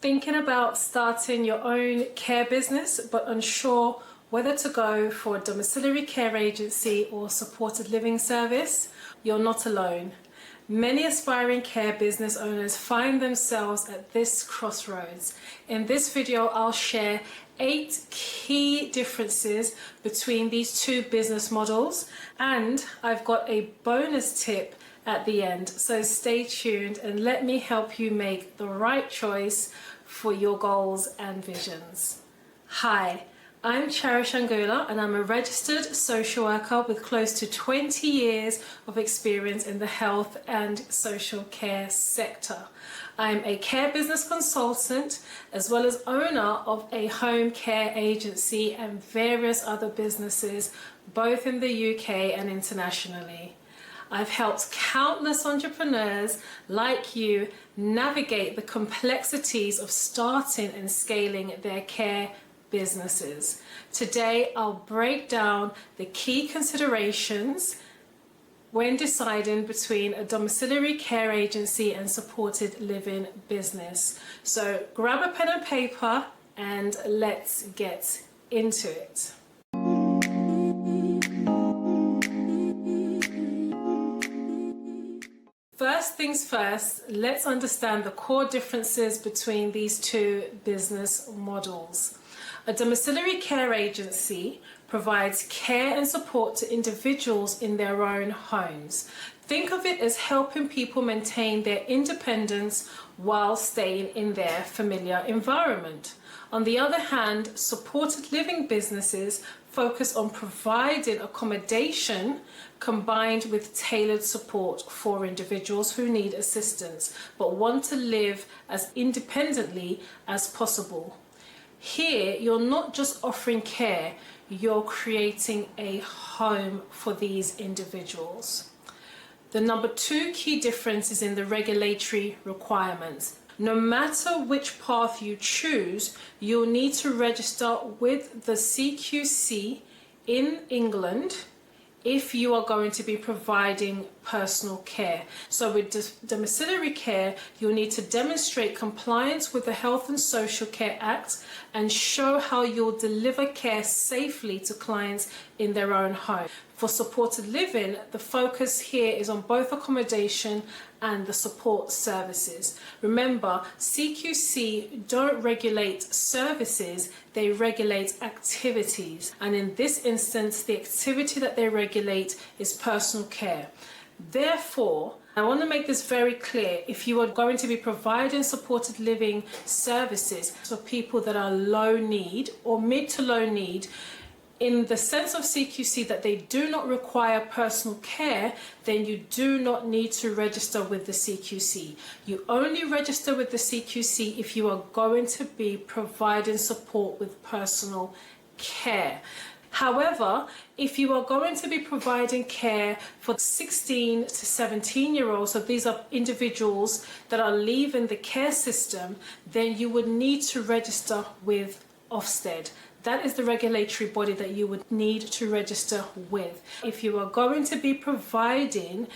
Thinking about starting your own care business but unsure whether to go for a domiciliary care agency or supported living service? You're not alone. Many aspiring care business owners find themselves at this crossroads. In this video, I'll share 8 key differences between these two business models, and I've got a bonus tip at the end. So stay tuned and let me help you make the right choice for your goals and visions. Hi, I'm Cherish Angula and I'm a registered social worker with close to 20 years of experience in the health and social care sector. I'm a care business consultant as well as owner of a home care agency and various other businesses both in the UK and internationally. I've helped countless entrepreneurs like you navigate the complexities of starting and scaling their care businesses. Today, I'll break down the key considerations when deciding between a domiciliary care agency and supported living business. So grab a pen and paper and let's get into it. First things first, let's understand the core differences between these two business models. A domiciliary care agency provides care and support to individuals in their own homes. Think of it as helping people maintain their independence while staying in their familiar environment. On the other hand, supported living businesses focus on providing accommodation combined with tailored support for individuals who need assistance but want to live as independently as possible. Here, you're not just offering care, you're creating a home for these individuals. The number 2 key difference is in the regulatory requirements. No matter which path you choose, you'll need to register with the CQC in England if you are going to be providing personal care. So with domiciliary care, you'll need to demonstrate compliance with the Health and Social Care Act and show how you'll deliver care safely to clients in their own home. For supported living, the focus here is on both accommodation and the support services. Remember, CQC don't regulate services, they regulate activities. And in this instance, the activity that they regulate is personal care. Therefore, I want to make this very clear. If you are going to be providing supported living services for people that are low need or mid to low need, in the sense of CQC that they do not require personal care, then you do not need to register with the CQC. You only register with the CQC if you are going to be providing support with personal care. However, if you are going to be providing care for 16 to 17-year-olds, so these are individuals that are leaving the care system, then you would need to register with OFSTED. That is the regulatory body that you would need to register with. If you are going to be providing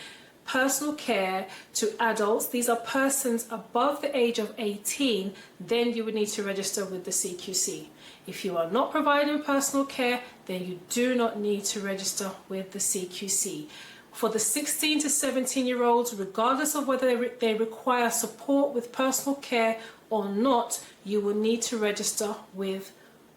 personal care to adults, these are persons above the age of 18, then you would need to register with the CQC. If you are not providing personal care, then you do not need to register with the CQC. For the 16 to 17-year-olds, regardless of whether they require support with personal care or not, you will need to register with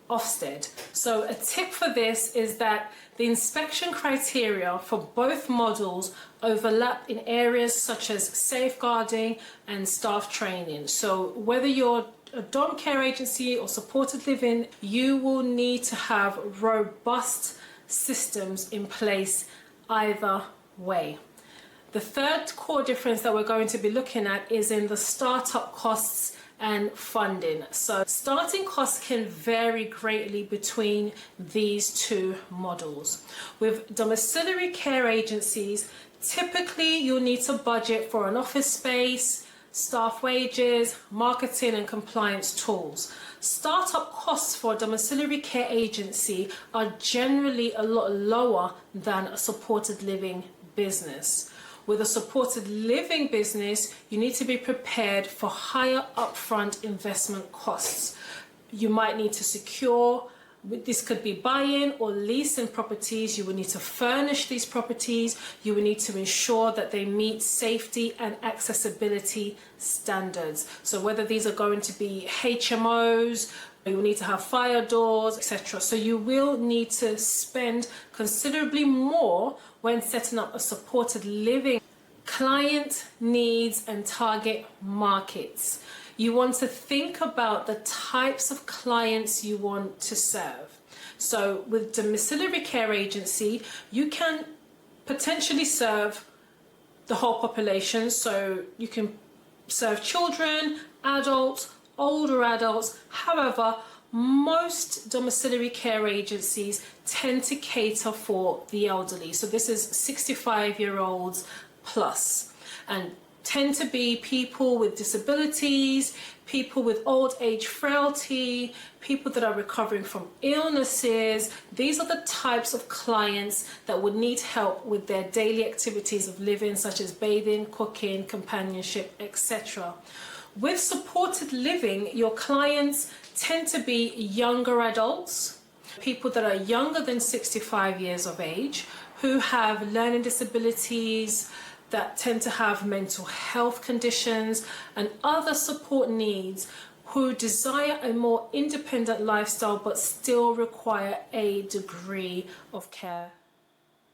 OFSTED. So a tip for this is that the inspection criteria for both models overlap in areas such as safeguarding and staff training. So whether you're a dom care agency or supported living, you will need to have robust systems in place either way. The third core difference that we're going to be looking at is in the startup costs and funding. So starting costs can vary greatly between these two models. With domiciliary care agencies, typically you'll need to budget for an office space, staff wages, marketing and compliance tools. Startup costs for a domiciliary care agency are generally a lot lower than a supported living business. With a supported living business, you need to be prepared for higher upfront investment costs. You might need to secure, this could be buy-in or leasing properties. You will need to furnish these properties. You will need to ensure that they meet safety and accessibility standards. So whether these are going to be HMOs, you will need to have fire doors, etc. So you will need to spend considerably more when setting up a supported living. Client needs and target markets. You want to think about the types of clients you want to serve. So with domiciliary care agency, you can potentially serve the whole population. So you can serve children, adults, older adults. However, most domiciliary care agencies tend to cater for the elderly. So this is 65-year-olds plus, and tend to be people with disabilities, people with old age frailty, people that are recovering from illnesses. These are the types of clients that would need help with their daily activities of living, such as bathing, cooking, companionship, etc. With supported living, your clients tend to be younger adults, people that are younger than 65 years of age, who have learning disabilities, that tend to have mental health conditions and other support needs, who desire a more independent lifestyle but still require a degree of care.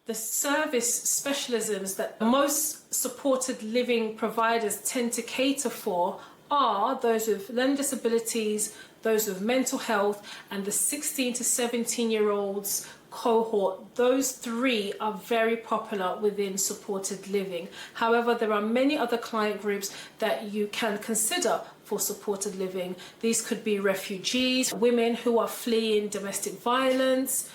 The service specialisms that most supported living providers tend to cater for are those with learning disabilities, those with mental health, and the 16 to 17-year-olds cohort. Those three are very popular within supported living. However, there are many other client groups that you can consider for supported living. These could be refugees, women who are fleeing domestic violence,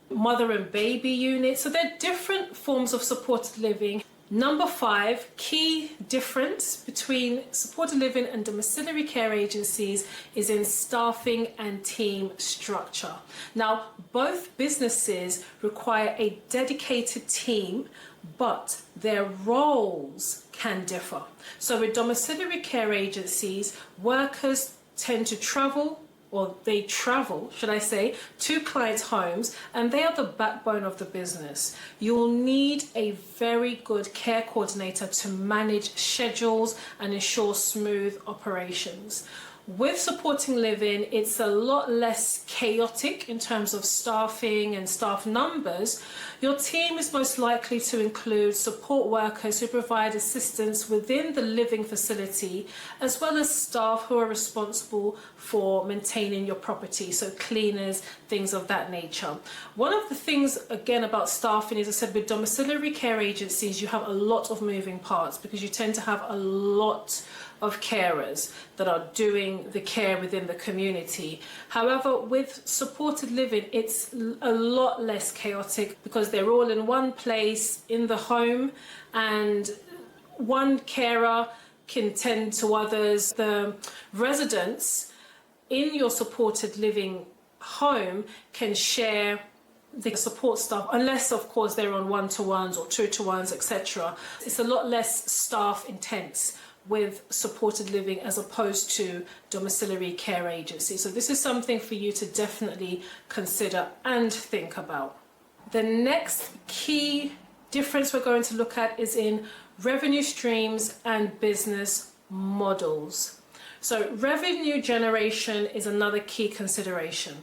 mother and baby units. So there are different forms of supported living. Number 5, key difference between supported living and domiciliary care agencies is in staffing and team structure. Now, both businesses require a dedicated team, but their roles can differ. So with domiciliary care agencies, workers tend to travel, or they travel, should I say, to clients' homes, and they are the backbone of the business. You'll need a very good care coordinator to manage schedules and ensure smooth operations. With supporting living, it's a lot less chaotic in terms of staffing and staff numbers. Your team is most likely to include support workers who provide assistance within the living facility, as well as staff who are responsible for maintaining your property, so cleaners, things of that nature. One of the things, again, about staffing is, I said, with domiciliary care agencies, you have a lot of moving parts because you tend to have a lot of carers that are doing the care within the community. However, with supported living, it's a lot less chaotic because they're all in one place in the home, and one carer can tend to others. The residents in your supported living home can share the support staff, unless of course they're on one-to-ones or two-to-ones, etc. It's a lot less staff intense with supported living as opposed to domiciliary care agency. So this is something for you to definitely consider and think about. The next key difference we're going to look at is in revenue streams and business models. So revenue generation is another key consideration.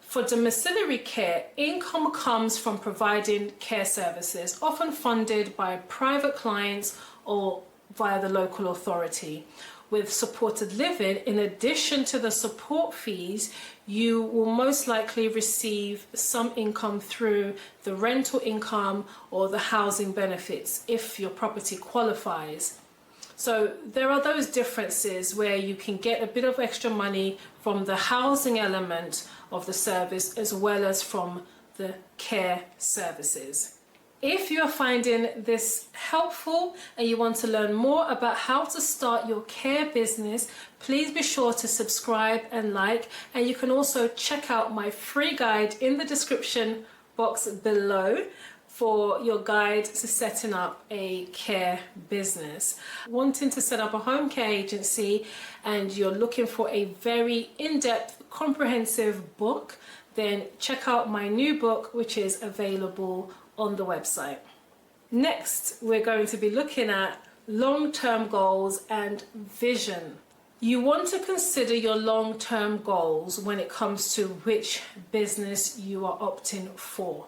For domiciliary care, income comes from providing care services, often funded by private clients or via the local authority. With supported living, in addition to the support fees, you will most likely receive some income through the rental income or the housing benefits if your property qualifies. So there are those differences where you can get a bit of extra money from the housing element of the service as well as from the care services. If you're finding this helpful and you want to learn more about how to start your care business, please be sure to subscribe and like, and you can also check out my free guide in the description box below for your guide to setting up a care business. Wanting to set up a home care agency and you're looking for a very in-depth, comprehensive book, then check out my new book, which is available on the website. Next, we're going to be looking at long-term goals and vision. You want to consider your long-term goals when it comes to which business you are opting for.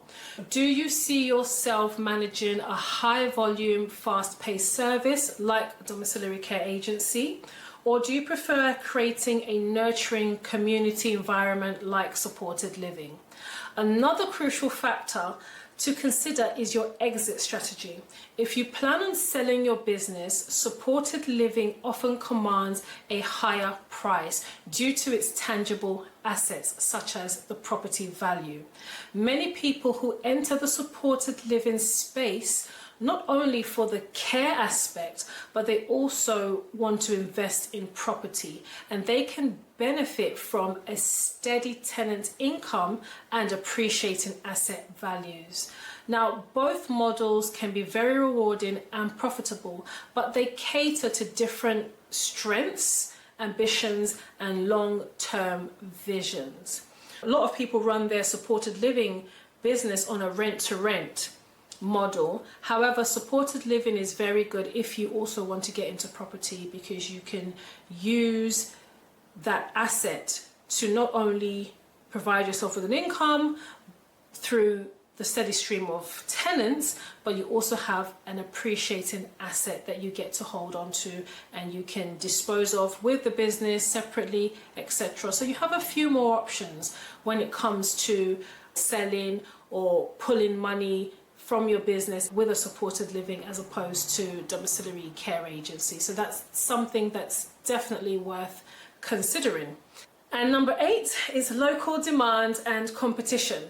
Do you see yourself managing a high-volume, fast-paced service like a domiciliary care agency? Or do you prefer creating a nurturing community environment like supported living? Another crucial factor to consider is your exit strategy. If you plan on selling your business, supported living often commands a higher price due to its tangible assets, such as the property value. Many people who enter the supported living space not only for the care aspect, but they also want to invest in property, and they can benefit from a steady tenant income and appreciating asset values. Now, both models can be very rewarding and profitable, but they cater to different strengths, ambitions, and long-term visions. A lot of people run their supported living business on a rent-to-rent model. However, supported living is very good if you also want to get into property, because you can use that asset to not only provide yourself with an income through the steady stream of tenants, but you also have an appreciating asset that you get to hold on to and you can dispose of with the business separately, etc. So you have a few more options when it comes to selling or pulling money from your business with a supported living as opposed to domiciliary care agency. So that's something that's definitely worth considering. And number 8 is local demand and competition.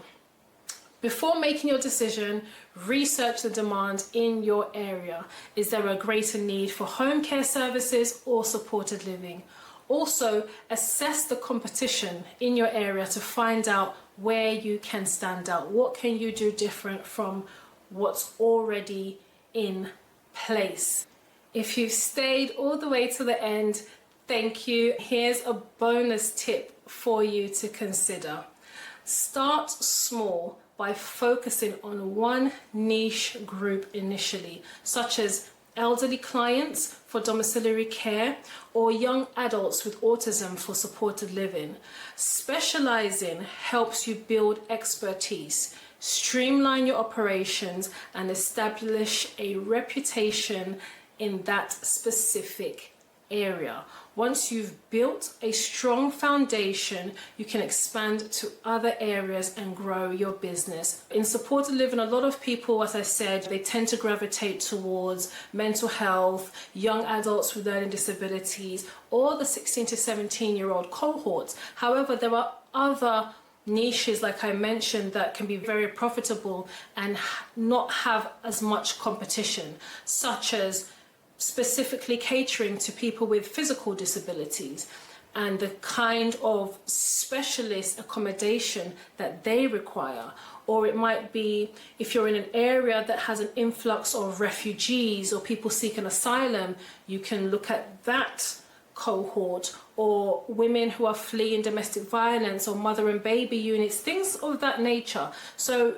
Before making your decision, research the demand in your area. Is there a greater need for home care services or supported living? Also, assess the competition in your area to find out where you can stand out. What can you do different from what's already in place? If you've stayed all the way to the end, thank you. Here's a bonus tip for you to consider. Start small by focusing on one niche group initially, such as elderly clients for domiciliary care or young adults with autism for supported living. Specializing helps you build expertise, streamline your operations, and establish a reputation in that specific area. Once you've built a strong foundation, you can expand to other areas and grow your business. In supported living, a lot of people, as I said, they tend to gravitate towards mental health, young adults with learning disabilities, or the 16 to 17-year-old cohorts. However, there are other niches, like I mentioned, that can be very profitable and not have as much competition, such as specifically catering to people with physical disabilities and the kind of specialist accommodation that they require. Or it might be if you're in an area that has an influx of refugees or people seeking asylum, you can look at that cohort, or women who are fleeing domestic violence or mother and baby units, things of that nature. So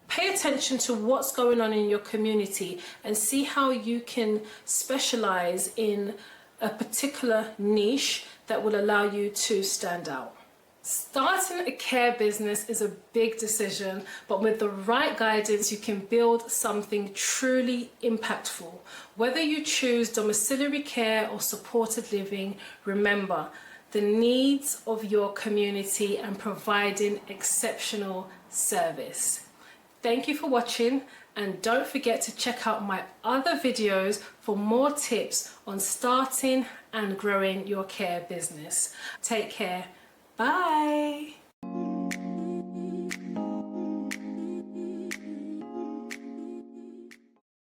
pay attention to what's going on in your community and see how you can specialize in a particular niche that will allow you to stand out. Starting a care business is a big decision, but with the right guidance, you can build something truly impactful. Whether you choose domiciliary care or supported living, remember the needs of your community and providing exceptional service. Thank you for watching, and don't forget to check out my other videos for more tips on starting and growing your care business. Take care. Bye.